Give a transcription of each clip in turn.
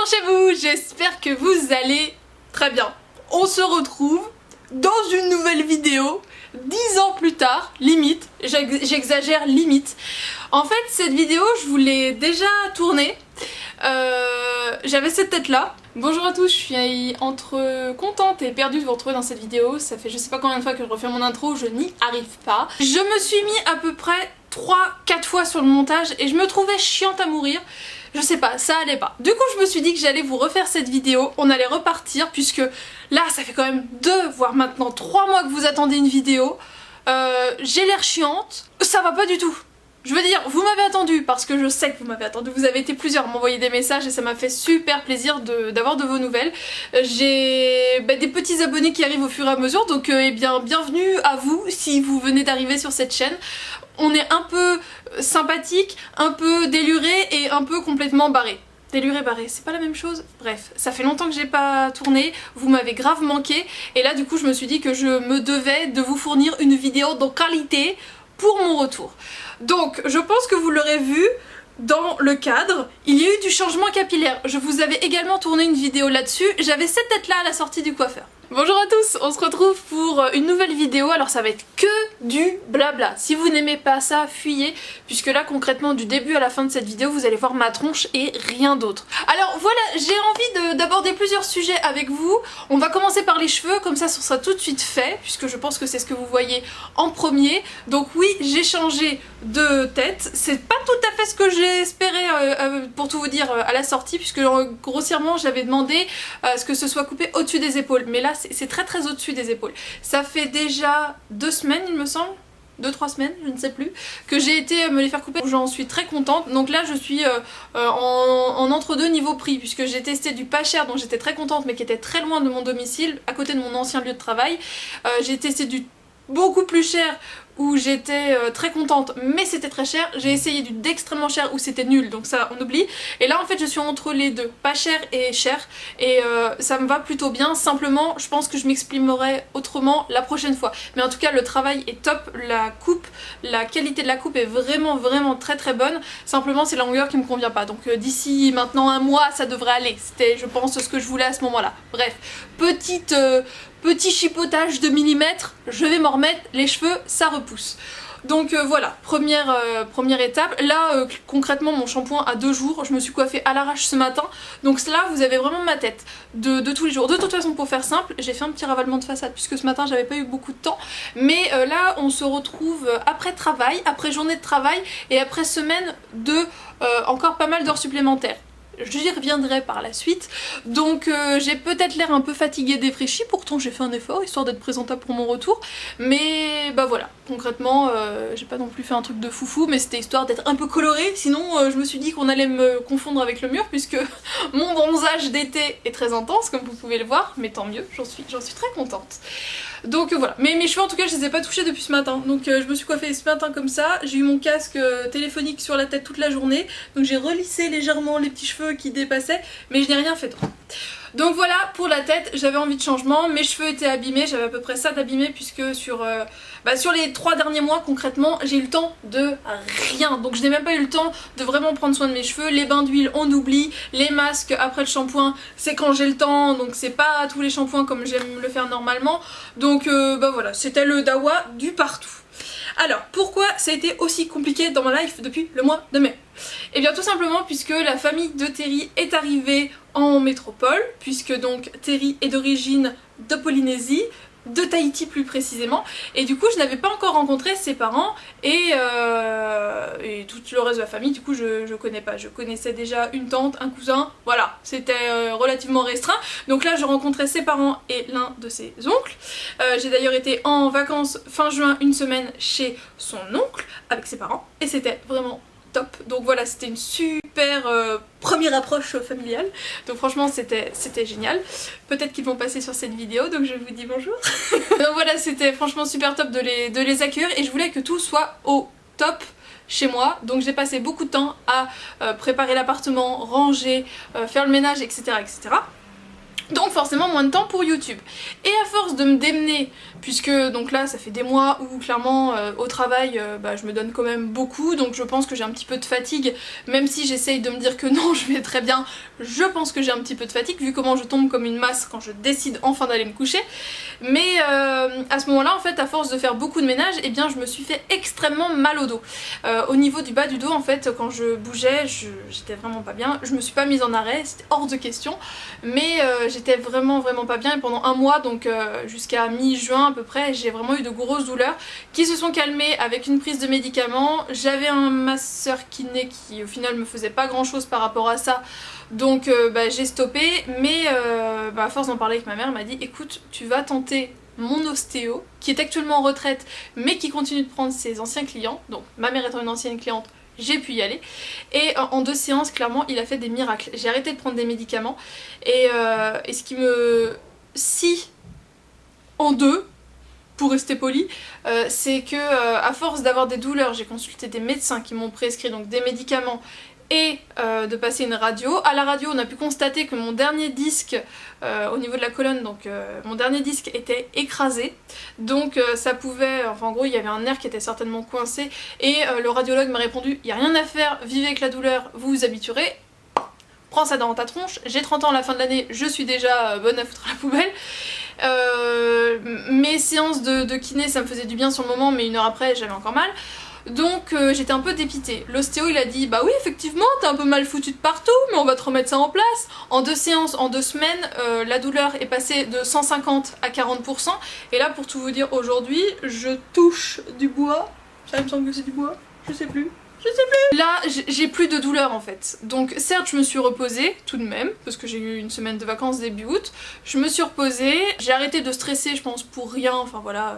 Bonjour chez vous, j'espère que vous allez très bien. On se retrouve dans une nouvelle vidéo, 10 ans plus tard, limite, j'exagère limite. En fait cette vidéo je vous l'ai déjà tournée, j'avais cette tête là. Bonjour à tous, je suis entre contente et perdue de vous retrouver dans cette vidéo. Ça fait je sais pas combien de fois que je refais mon intro, je n'y arrive pas. Je me suis mis à peu près 3-4 fois sur le montage et je me trouvais chiante à mourir. Je sais pas, ça allait pas. Du coup je me suis dit que j'allais vous refaire cette vidéo, on allait repartir puisque là ça fait quand même 2 voire maintenant 3 mois que vous attendez une vidéo. J'ai l'air chiante, ça va pas du tout. Je veux dire, vous m'avez attendu parce que je sais que vous m'avez attendu, vous avez été plusieurs à m'envoyer des messages et ça m'a fait super plaisir d'avoir de vos nouvelles. J'ai des petits abonnés qui arrivent au fur et à mesure, donc eh bien bienvenue à vous si vous venez d'arriver sur cette chaîne. On est un peu sympathique, un peu déluré et un peu complètement barré. Déluré, barré, c'est pas la même chose. Bref, ça fait longtemps que j'ai pas tourné, vous m'avez grave manqué et là du coup je me suis dit que je me devais de vous fournir une vidéo de qualité pour mon retour. Donc je pense que vous l'aurez vu dans le cadre, il y a eu du changement capillaire. Je vous avais également tourné une vidéo là-dessus, j'avais cette tête là à la sortie du coiffeur. Bonjour à tous, on se retrouve pour une nouvelle vidéo, alors ça va être que du blabla. Si vous n'aimez pas ça, fuyez, puisque là concrètement du début à la fin de cette vidéo vous allez voir ma tronche et rien d'autre. Alors voilà, j'ai envie d'aborder plusieurs sujets avec vous. On va commencer par les cheveux, comme ça ce sera tout de suite fait, puisque je pense que c'est ce que vous voyez en premier. Donc oui, j'ai changé de tête, c'est pas tout à fait ce que j'ai espéré pour tout vous dire à la sortie, puisque grossièrement j'avais demandé à ce que ce soit coupé au-dessus des épaules, mais là c'est très au-dessus des épaules. Ça fait déjà 2 semaines il me semble, 2-3 semaines, je ne sais plus, que j'ai été me les faire couper. J'en suis très contente, donc là je suis en entre-deux niveau prix, puisque j'ai testé du pas cher dont j'étais très contente mais qui était très loin de mon domicile, à côté de mon ancien lieu de travail. J'ai testé du beaucoup plus cher où j'étais très contente mais c'était très cher, j'ai essayé du d'extrêmement cher où c'était nul, donc ça on oublie, et là en fait je suis entre les deux, pas cher et cher, et ça me va plutôt bien. Simplement je pense que je m'exprimerai autrement la prochaine fois, mais en tout cas le travail est top, la coupe, la qualité de la coupe est vraiment très bonne, simplement c'est la longueur qui me convient pas, donc d'ici maintenant 1 mois ça devrait aller, c'était je pense ce que je voulais à ce moment là. Bref, petit chipotage de millimètres, je vais m'en remettre, les cheveux ça repousse. Donc voilà, première étape. Là concrètement mon shampoing a 2 jours, je me suis coiffée à l'arrache ce matin, donc là vous avez vraiment ma tête de tous les jours. De toute façon pour faire simple, j'ai fait un petit ravalement de façade puisque ce matin j'avais pas eu beaucoup de temps, mais là on se retrouve après travail, après journée de travail et après semaine de encore pas mal d'heures supplémentaires. J'y reviendrai par la suite, donc j'ai peut-être l'air un peu fatiguée, défraîchie, pourtant j'ai fait un effort histoire d'être présentable pour mon retour, mais bah voilà, concrètement j'ai pas non plus fait un truc de foufou, mais c'était histoire d'être un peu colorée, sinon je me suis dit qu'on allait me confondre avec le mur puisque mon bronzage d'été est très intense comme vous pouvez le voir, mais tant mieux, j'en suis très contente. Donc voilà, mais mes cheveux en tout cas je les ai pas touchés depuis ce matin, donc je me suis coiffée ce matin comme ça, j'ai eu mon casque téléphonique sur la tête toute la journée, donc j'ai relissé légèrement les petits cheveux qui dépassaient, mais je n'ai rien fait d'autre. Donc voilà, pour la tête, j'avais envie de changement, mes cheveux étaient abîmés, j'avais à peu près ça d'abîmé puisque sur les 3 derniers mois concrètement, j'ai eu le temps de rien. Donc je n'ai même pas eu le temps de vraiment prendre soin de mes cheveux, les bains d'huile on oublie, les masques après le shampoing c'est quand j'ai le temps, donc c'est pas tous les shampoings comme j'aime le faire normalement. Donc bah voilà, c'était le dawa du partout. Alors, pourquoi ça a été aussi compliqué dans ma life depuis le mois de mai? Et bien tout simplement puisque la famille de Terry est arrivée en métropole, puisque donc Terry est d'origine de Polynésie, de Tahiti plus précisément, et du coup je n'avais pas encore rencontré ses parents et tout le reste de la famille, du coup je connais pas. Je connaissais déjà une tante, un cousin, voilà, c'était relativement restreint, donc là je rencontrais ses parents et l'un de ses oncles. J'ai d'ailleurs été en vacances fin juin 1 semaine chez son oncle avec ses parents et c'était vraiment top. Donc voilà, c'était une super première approche familiale, donc franchement c'était génial. Peut-être qu'ils vont passer sur cette vidéo, donc je vous dis bonjour. Donc voilà, c'était franchement super top de les accueillir et je voulais que tout soit au top chez moi, donc j'ai passé beaucoup de temps à préparer l'appartement, ranger, faire le ménage, etc. Donc forcément moins de temps pour YouTube. Et à force de me démener, puisque donc là ça fait des mois où clairement au travail je me donne quand même beaucoup, donc je pense que j'ai un petit peu de fatigue, même si j'essaye de me dire que non je vais très bien, je pense que j'ai un petit peu de fatigue vu comment je tombe comme une masse quand je décide enfin d'aller me coucher. Mais à ce moment là en fait à force de faire beaucoup de ménage, eh bien je me suis fait extrêmement mal au dos. Au niveau du bas du dos en fait quand je bougeais j'étais vraiment pas bien, je me suis pas mise en arrêt, c'était hors de question, mais j'étais vraiment pas bien et pendant un mois, donc jusqu'à mi-juin à peu près, j'ai vraiment eu de grosses douleurs qui se sont calmées avec une prise de médicaments. J'avais un masseur kiné qui au final me faisait pas grand chose par rapport à ça, donc j'ai stoppé, mais à force d'en parler avec ma mère, elle m'a dit écoute, tu vas tenter mon ostéo qui est actuellement en retraite mais qui continue de prendre ses anciens clients, donc ma mère étant une ancienne cliente, j'ai pu y aller, et en 2 séances clairement il a fait des miracles. J'ai arrêté de prendre des médicaments et ce qui me scie en deux, pour rester poli, c'est que à force d'avoir des douleurs, j'ai consulté des médecins qui m'ont prescrit donc des médicaments et de passer une radio. À la radio on a pu constater que mon dernier disque au niveau de la colonne, donc mon dernier disque était écrasé, donc ça pouvait, enfin en gros il y avait un nerf qui était certainement coincé, et le radiologue m'a répondu il n'y a rien à faire, vivez avec la douleur, vous vous habituerez, prends ça dans ta tronche. J'ai 30 ans à la fin de l'année, je suis déjà bonne à foutre à la poubelle. Mes séances de kiné ça me faisait du bien sur le moment, mais 1 heure après j'avais encore mal. Donc j'étais un peu dépitée. L'ostéo il a dit bah oui effectivement t'es un peu mal foutu de partout, mais on va te remettre ça en place. En 2 séances, en 2 semaines, la douleur est passée de 150 à 40%. Et là pour tout vous dire, aujourd'hui je touche du bois. Ça me semble que c'est du bois, je sais plus. Là, j'ai plus de douleur en fait. Donc certes, je me suis reposée tout de même, parce que j'ai eu une semaine de vacances début août. Je me suis reposée, j'ai arrêté de stresser, je pense, pour rien. Enfin voilà,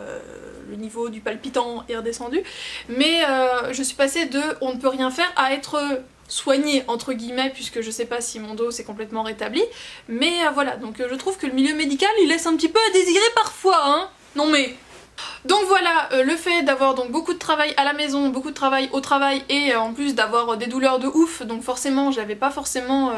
le niveau du palpitant est redescendu. Mais je suis passée de on ne peut rien faire à être soignée entre guillemets, puisque je sais pas si mon dos s'est complètement rétabli. Mais voilà, donc je trouve que le milieu médical, il laisse un petit peu à désirer parfois, hein. Non mais... Donc voilà, le fait d'avoir donc beaucoup de travail à la maison, beaucoup de travail au travail, et en plus d'avoir des douleurs de ouf, donc forcément j'avais pas forcément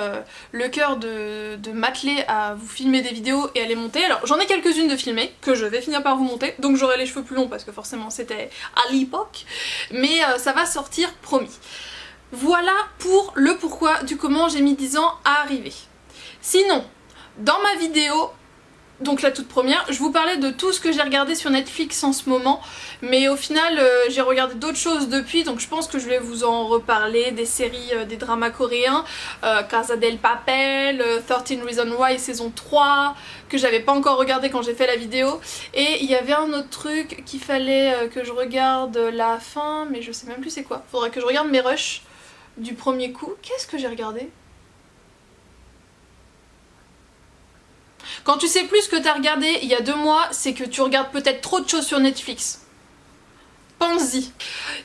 le cœur de m'atteler à vous filmer des vidéos et à les monter. Alors j'en ai quelques-unes de filmées que je vais finir par vous monter, donc j'aurai les cheveux plus longs parce que forcément c'était à l'époque, mais ça va sortir promis. Voilà pour le pourquoi du comment j'ai mis 10 ans à arriver. Sinon, dans ma vidéo, donc la toute première, je vous parlais de tout ce que j'ai regardé sur Netflix en ce moment, mais au final j'ai regardé d'autres choses depuis, donc je pense que je vais vous en reparler, des séries, des dramas coréens, Casa del Papel, 13 Reasons Why saison 3, que j'avais pas encore regardé quand j'ai fait la vidéo, et il y avait un autre truc qu'il fallait que je regarde la fin, mais je sais même plus c'est quoi, faudrait que je regarde mes rushs du premier coup. Qu'est-ce que j'ai regardé ? Quand tu sais plus ce que t'as regardé il y a 2 mois, c'est que tu regardes peut-être trop de choses sur Netflix. Pense-y.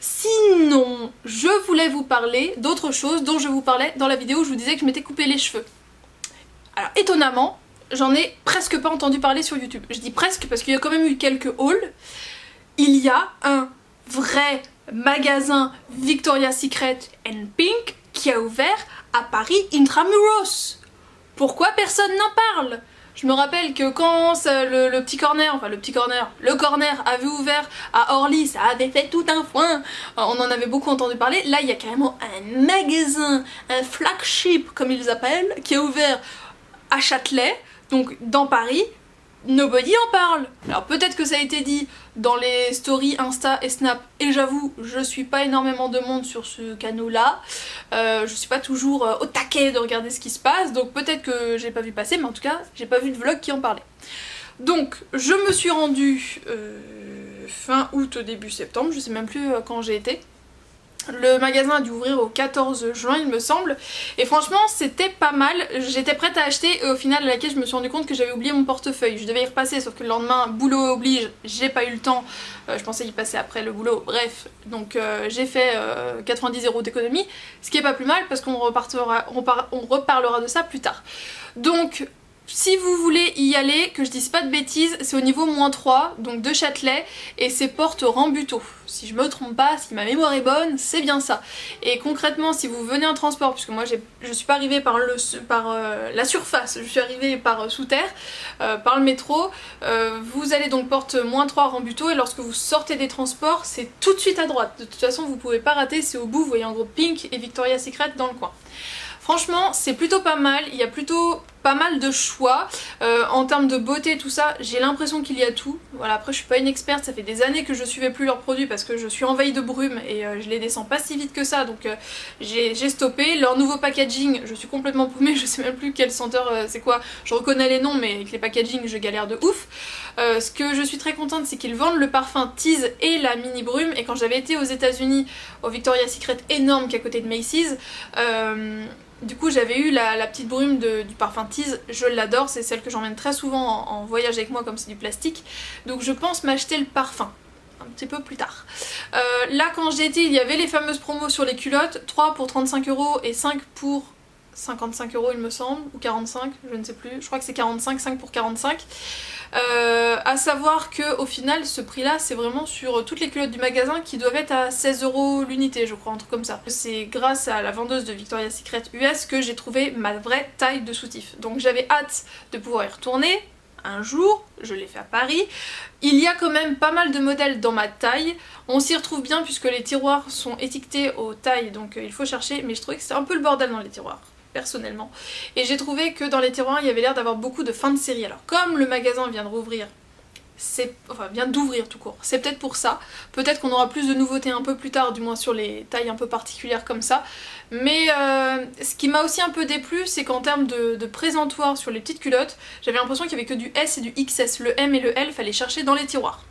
Sinon, je voulais vous parler d'autre chose dont je vous parlais dans la vidéo où je vous disais que je m'étais coupé les cheveux. Alors étonnamment, j'en ai presque pas entendu parler sur YouTube. Je dis presque parce qu'il y a quand même eu quelques hauls. Il y a un vrai magasin Victoria's Secret and Pink qui a ouvert à Paris Intramuros. Pourquoi personne n'en parle ? Je me rappelle que quand le corner avait ouvert à Orly, ça avait fait tout un foin, on en avait beaucoup entendu parler. Là il y a carrément un magasin, un flagship comme ils appellent, qui est ouvert à Châtelet, donc dans Paris. Nobody en parle. Alors peut-être que ça a été dit dans les stories Insta et Snap, et j'avoue, je suis pas énormément de monde sur ce canal là, je suis pas toujours au taquet de regarder ce qui se passe, donc peut-être que j'ai pas vu passer, mais en tout cas j'ai pas vu de vlog qui en parlait. Donc je me suis rendue fin août, début septembre, je sais même plus quand j'ai été. Le magasin a dû ouvrir au 14 juin il me semble, et franchement c'était pas mal. J'étais prête à acheter et au final à laquelle je me suis rendu compte que j'avais oublié mon portefeuille. Je devais y repasser sauf que le lendemain, boulot oblige, j'ai pas eu le temps, je pensais y passer après le boulot, bref, donc j'ai fait 90 € d'économie, ce qui est pas plus mal parce qu'on reparlera de ça plus tard. Donc Si vous voulez y aller, que je dise pas de bêtises, c'est au niveau -3, donc de Châtelet, et c'est porte Rambuteau. Si je me trompe pas, si ma mémoire est bonne, c'est bien ça. Et concrètement, si vous venez en transport, puisque moi je suis pas arrivée par la surface, je suis arrivée par sous terre, par le métro, vous allez donc porte -3 Rambuteau, et lorsque vous sortez des transports, c'est tout de suite à droite. De toute façon, vous pouvez pas rater, c'est au bout, vous voyez en gros Pink et Victoria's Secret dans le coin. Franchement, c'est plutôt pas mal, il y a plutôt pas mal de choix. En termes de beauté, tout ça, j'ai l'impression qu'il y a tout. Voilà, après je suis pas une experte, ça fait des années que je suivais plus leurs produits parce que je suis envahie de brume et je les descends pas si vite que ça, donc j'ai stoppé. Leur nouveau packaging, je suis complètement paumée, je sais même plus quelle senteur c'est quoi. Je reconnais les noms, mais avec les packaging, je galère de ouf. Ce que je suis très contente, c'est qu'ils vendent le parfum Tease et la mini brume, et quand j'avais été aux États-Unis au Victoria's Secret énorme qui est à côté de Macy's, du coup j'avais eu la petite brume du parfum Tease, je l'adore, c'est celle que j'emmène très souvent en voyage avec moi comme c'est du plastique, donc je pense m'acheter le parfum un petit peu plus tard. Là quand j'y étais, il y avait les fameuses promos sur les culottes, 3 pour 35 € et 5 pour 55 € il me semble, ou 45, je ne sais plus, je crois que c'est 45, 5 pour 45. À savoir que au final ce prix là c'est vraiment sur toutes les culottes du magasin qui doivent être à 16 € l'unité, je crois, un truc comme ça. C'est grâce à la vendeuse de Victoria's Secret US que j'ai trouvé ma vraie taille de soutif. Donc j'avais hâte de pouvoir y retourner un jour, je l'ai fait à Paris. Il y a quand même pas mal de modèles dans ma taille, on s'y retrouve bien puisque les tiroirs sont étiquetés aux tailles, donc il faut chercher, mais je trouvais que c'est un peu le bordel dans les tiroirs, personnellement. Et j'ai trouvé que dans les tiroirs il y avait l'air d'avoir beaucoup de fin de série. Alors comme le magasin vient de rouvrir, vient d'ouvrir tout court, c'est peut-être pour ça. Peut-être qu'on aura plus de nouveautés un peu plus tard, du moins sur les tailles un peu particulières comme ça. Mais ce qui m'a aussi un peu déplu, c'est qu'en termes de présentoir sur les petites culottes, j'avais l'impression qu'il y avait que du S et du XS. Le M et le L fallait chercher dans les tiroirs.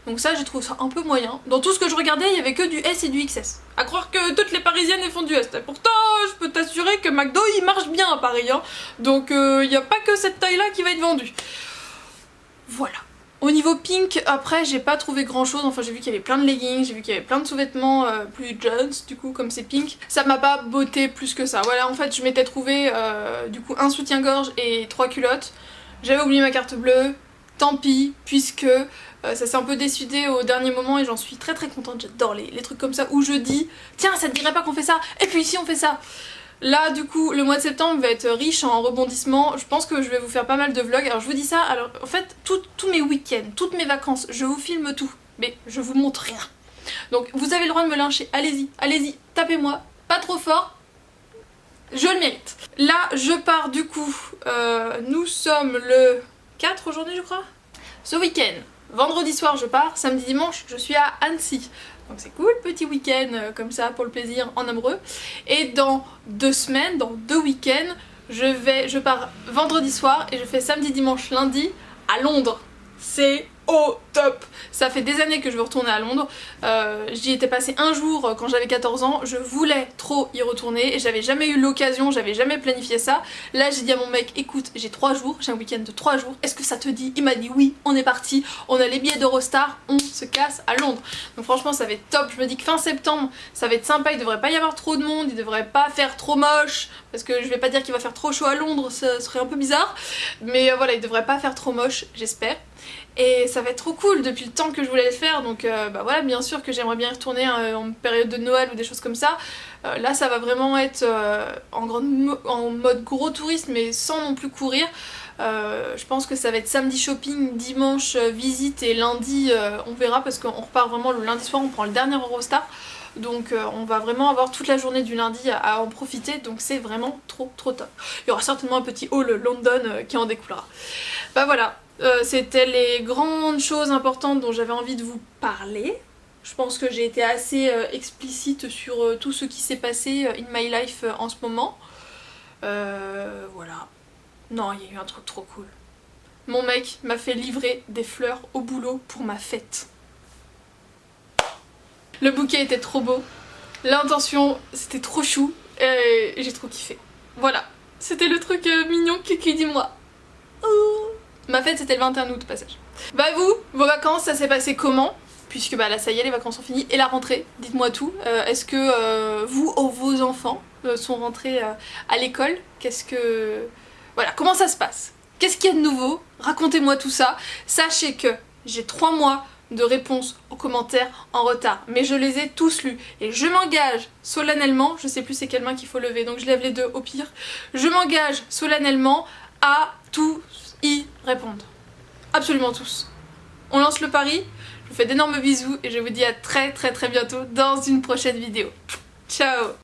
Donc ça, j'ai trouvé ça un peu moyen. Dans tout ce que je regardais, il y avait que du S et du XS. À croire que toutes les parisiennes elles font du S. Et pourtant, je peux t'assurer que McDo, il marche bien à Paris, hein. Donc il n'y a pas que cette taille-là qui va être vendue. Voilà. Au niveau Pink, après, j'ai pas trouvé grand chose. Enfin, j'ai vu qu'il y avait plein de leggings, j'ai vu qu'il y avait plein de sous-vêtements plus jeans, du coup, comme c'est Pink. Ça m'a pas botté plus que ça. Voilà, en fait, je m'étais trouvé du coup un soutien-gorge et 3 culottes. J'avais oublié ma carte bleue. Tant pis, puisque ça s'est un peu décidé au dernier moment et j'en suis très contente. J'adore les trucs comme ça où je dis tiens, ça te dirait pas qu'on fait ça, et puis ici on fait ça. Là du coup le mois de septembre va être riche en rebondissements, je pense que je vais vous faire pas mal de vlogs. Alors je vous dis ça, alors en fait tous mes week-ends, toutes mes vacances, je vous filme tout, mais je vous montre rien. Donc vous avez le droit de me lyncher, allez-y, allez-y, tapez-moi, pas trop fort, je le mérite. Là je pars du coup, nous sommes le 4 aujourd'hui je crois. Ce week-end, vendredi soir je pars, samedi dimanche je suis à Annecy. Donc c'est cool, petit week-end comme ça pour le plaisir en amoureux. Et dans 2 semaines, dans 2 week-ends, je pars vendredi soir et je fais samedi, dimanche, lundi à Londres. C'est au top. Ça fait des années que je veux retourner à Londres. J'y étais passé un jour quand j'avais 14 ans. Je voulais trop y retourner et j'avais jamais eu l'occasion, j'avais jamais planifié ça. Là j'ai dit à mon mec, écoute, j'ai 3 jours, j'ai un week-end de 3 jours, est-ce que ça te dit? Il m'a dit oui, on est parti, on a les billets d'Eurostar, on se casse à Londres. Donc franchement ça va être top. Je me dis que fin septembre ça va être sympa, il devrait pas y avoir trop de monde, il devrait pas faire trop moche, parce que je vais pas dire qu'il va faire trop chaud à Londres, ça serait un peu bizarre, mais voilà, il devrait pas faire trop moche, j'espère. Et ça va être trop cool depuis le temps que je voulais le faire, donc bah voilà, bien sûr que j'aimerais bien y retourner en période de Noël ou des choses comme ça. Là ça va vraiment être en mode gros tourisme mais sans non plus courir. Je pense que ça va être samedi shopping, dimanche visite et lundi on verra, parce qu'on repart vraiment le lundi soir, on prend le dernier Eurostar. Donc on va vraiment avoir toute la journée du lundi à en profiter, donc c'est vraiment trop top. Il y aura certainement un petit haul London qui en découlera. Bah voilà. C'était les grandes choses importantes dont j'avais envie de vous parler. Je pense que j'ai été assez explicite sur tout ce qui s'est passé in my life en ce moment. Voilà. Non, il y a eu un truc trop cool. Mon mec m'a fait livrer des fleurs au boulot pour ma fête. Le bouquet était trop beau. L'intention, c'était trop chou. Et j'ai trop kiffé. Voilà. C'était le truc mignon qui dit moi. Ma fête c'était le 21 août, passage. Bah vous, vos vacances ça s'est passé comment? Puisque bah là ça y est, les vacances sont finies, et la rentrée, dites-moi tout. Est-ce que vous ou vos enfants sont rentrés à l'école? Qu'est-ce que... Voilà, comment ça se passe? Qu'est-ce qu'il y a de nouveau? Racontez-moi tout ça. Sachez que j'ai 3 mois de réponses aux commentaires en retard, mais je les ai tous lus et je m'engage solennellement, je sais plus c'est quelle main qu'il faut lever donc je lève les deux au pire, je m'engage solennellement à tous y répondre. Absolument tous. On lance le pari, je vous fais d'énormes bisous et je vous dis à très bientôt dans une prochaine vidéo. Ciao!